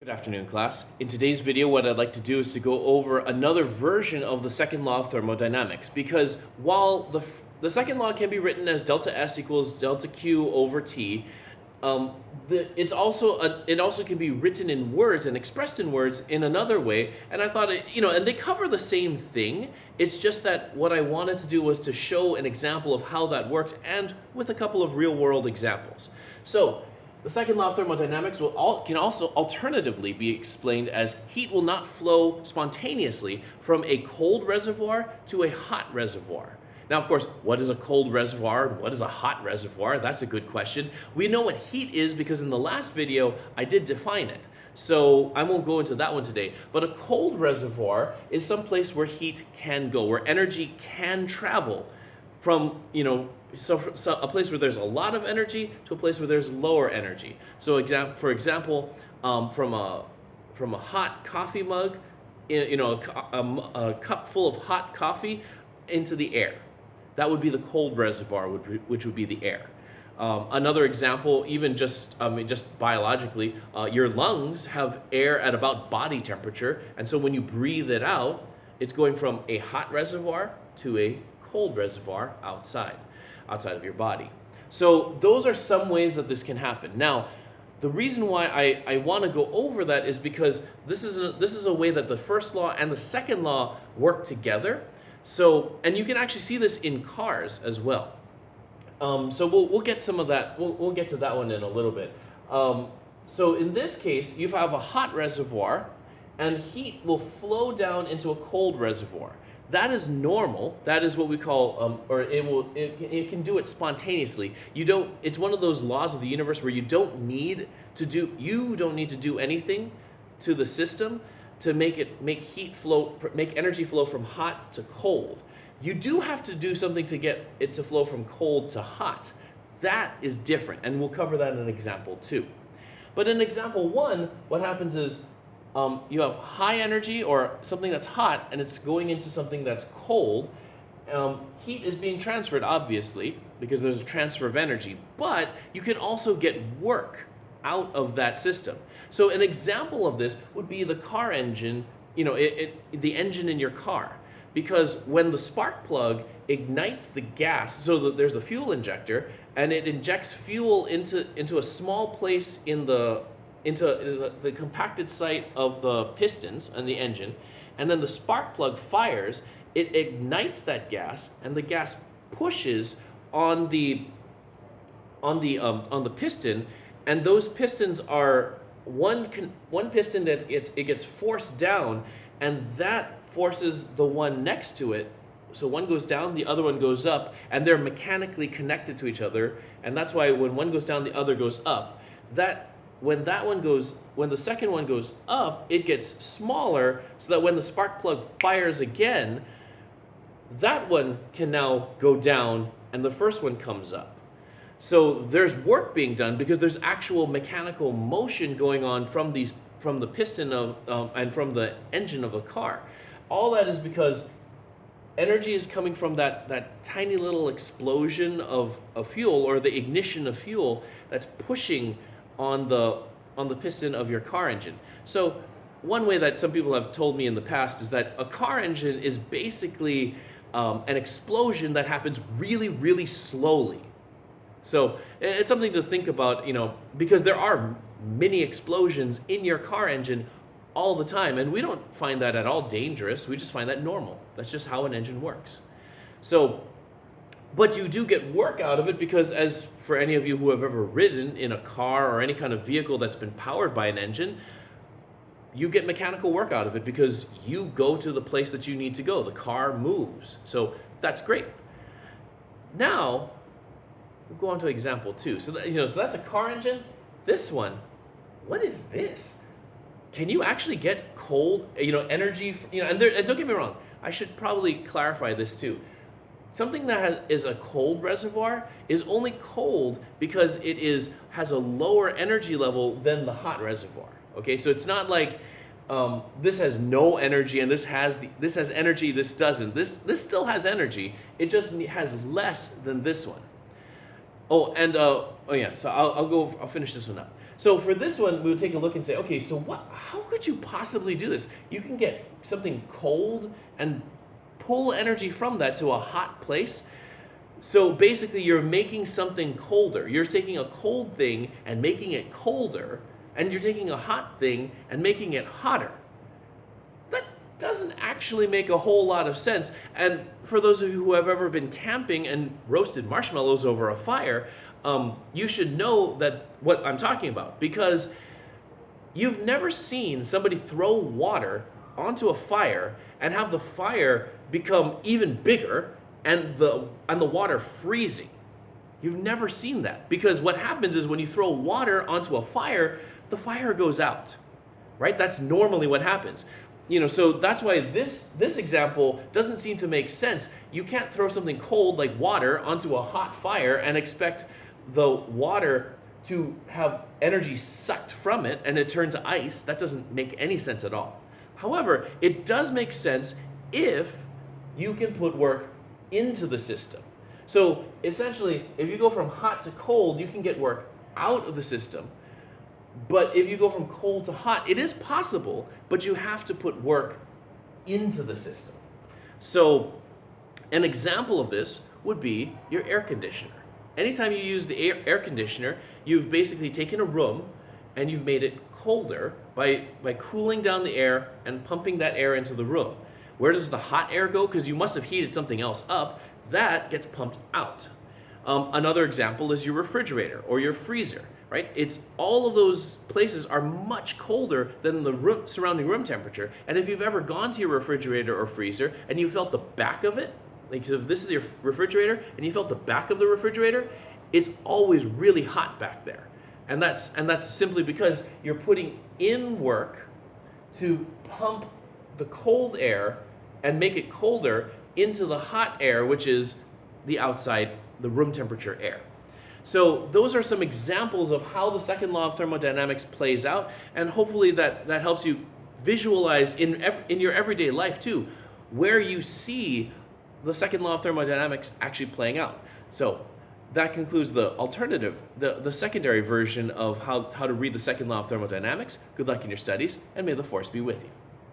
Good afternoon, class. In today's video, what I'd like to do is to go over another version of the second law of thermodynamics, because while the second law can be written as delta S equals delta Q over T, it also can be written in words and expressed in words in another way. And I thought and they cover the same thing. It's just that what I wanted to do was to show an example of how that works, and with a couple of real-world examples. So the second law of thermodynamics can also alternatively be explained as heat will not flow spontaneously from a cold reservoir to a hot reservoir. Now, of course, what is a cold reservoir and what is a hot reservoir? That's a good question. We know what heat is because in the last video I did define it. So I won't go into that one today. But a cold reservoir is some place where heat can go, where energy can travel from, so a place where there's a lot of energy to a place where there's lower energy. So for example, from a hot coffee mug, a cup full of hot coffee into the air. That would be the cold reservoir, which would be the air. Another example, even just biologically, your lungs have air at about body temperature, and so when you breathe it out, it's going from a hot reservoir to a cold reservoir outside of your body. So those are some ways that this can happen. Now, the reason why I want to go over that is because this is a way that the first law and the second law work together. So, and you can actually see this in cars as well. So we'll get some of that. We'll get to that one in a little bit. So in this case, you have a hot reservoir, and heat will flow down into a cold reservoir. That is normal. That is what we call, it can do it spontaneously. It's one of those laws of the universe where you don't need to do anything to the system to make energy flow from hot to cold. You do have to do something to get it to flow from cold to hot. That is different, and we'll cover that in an example too. But in example one, what happens is you have high energy or something that's hot, and it's going into something that's cold. Heat is being transferred, obviously, because there's a transfer of energy, but you can also get work out of that system. So an example of this would be the car engine, the engine in your car. Because when the spark plug ignites the gas, so there's the fuel injector, and it injects fuel into a small place into the compacted site of the pistons and the engine, and then the spark plug fires, it ignites that gas, and the gas pushes on the piston, and those pistons are one piston that gets forced down, and that forces the one next to it. So one goes down, the other one goes up, and they're mechanically connected to each other, and that's why when one goes down, the other goes up. When the second one goes up, it gets smaller, so that when the spark plug fires again, that one can now go down and the first one comes up. So there's work being done because there's actual mechanical motion going on from the piston and from the engine of the car. All that is because energy is coming from that tiny little explosion of fuel, or the ignition of fuel that's pushing on the piston of your car engine. So one way that some people have told me in the past is that a car engine is basically an explosion that happens really, really slowly. So it's something to think about, because there are mini explosions in your car engine all the time, and we don't find that at all dangerous. We just find that normal. That's just how an engine works. So, but you do get work out of it because, as for any of you who have ever ridden in a car or any kind of vehicle that's been powered by an engine, you get mechanical work out of it because you go to the place that you need to go. The car moves. So that's great. Now, we'll go on to example two. So that's a car engine. This one, what is this? Can you actually get cold, energy? And don't get me wrong. I should probably clarify this too. Something that is a cold reservoir is only cold because it has a lower energy level than the hot reservoir. Okay, so it's not like this has no energy and this has energy. This doesn't. This still has energy. It just has less than this one. Oh, and so I'll finish this one up. So for this one, we would take a look and say, okay, so how could you possibly do this? You can get something cold and pull energy from that to a hot place. So basically, you're making something colder. You're taking a cold thing and making it colder, and you're taking a hot thing and making it hotter. That doesn't actually make a whole lot of sense. And for those of you who have ever been camping and roasted marshmallows over a fire, you should know that what I'm talking about, because you've never seen somebody throw water onto a fire and have the fire become even bigger and the water freezing. You've never seen that, because what happens is when you throw water onto a fire, the fire goes out, right? That's normally what happens. So that's why this example doesn't seem to make sense. You can't throw something cold like water onto a hot fire and expect the water to have energy sucked from it and it turn to ice. That doesn't make any sense at all. However, it does make sense if you can put work into the system. So essentially, if you go from hot to cold, you can get work out of the system. But if you go from cold to hot, it is possible, but you have to put work into the system. So an example of this would be your air conditioner. Anytime you use the air conditioner, you've basically taken a room and you've made it colder by cooling down the air and pumping that air into the room. Where does the hot air go? Because you must have heated something else up. That gets pumped out. Another example is your refrigerator or your freezer, right? It's all of those places are much colder than the surrounding room temperature. And if you've ever gone to your refrigerator or freezer and you felt the back of it, like so if this is your refrigerator and you felt the back of the refrigerator, it's always really hot back there. And that's simply because you're putting in work to pump the cold air and make it colder into the hot air, which is the outside, the room temperature air. So those are some examples of how the second law of thermodynamics plays out, and hopefully that helps you visualize in your everyday life too, where you see the second law of thermodynamics actually playing out. So that concludes the alternative, the secondary version of how to read the second law of thermodynamics. Good luck in your studies, and may the force be with you.